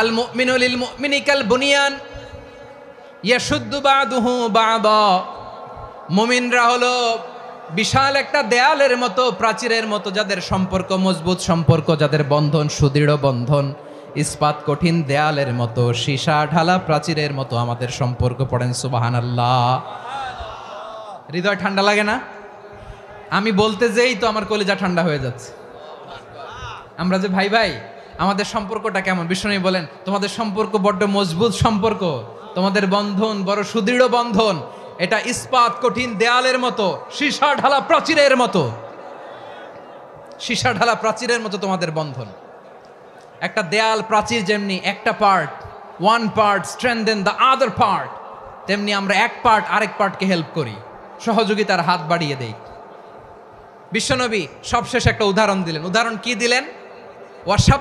আল মুমিনু লিল মুমিনি কাল বুনিয়ান ইয়াশুদ্দু বাদুহু বাদা। মুমিনরা হলো বিশাল একটা দেয়ালের মতো, প্রাচীরের মতো, যাদের সম্পর্ক মজবুত সম্পর্ক, যাদের বন্ধন সুদৃঢ় বন্ধন, ইস্পাত কঠিন দেয়ালের মতো, সীসা ঢালা প্রাচীরের মতো আমাদের সম্পর্ক। পড়েন সুবহানাল্লাহ। হৃদয় ঠান্ডা লাগে না? আমি বলতে যেই তো আমার কলিজা ঠান্ডা হয়ে যাচ্ছে। আমরা যে ভাই ভাই, আমাদের সম্পর্কটা কেমন? বিষ্ণু বলেন তোমাদের সম্পর্ক বড্ড মজবুত সম্পর্ক, তোমাদের বন্ধন বড় সুদৃঢ় বন্ধন, এটা ইস্পাত কঠিন দেয়ালের মতো, সীসা ঢালা প্রাচীরের মতো, সীসা ঢালা প্রাচীরের মতো তোমাদের বন্ধন। একটা দেয়াল প্রাচীর যেমনি একটা part, one part strengthen the other part, তেমনি আমরা এক পার্ট আরেক পার্টকে হেল্প করি, সহযোগিতার হাত বাড়িয়ে দেই। বিশ্বনবী সবশেষ একটা উদাহরণ দিলেন। উদাহরণ কি দিলেন? ওয়াসাব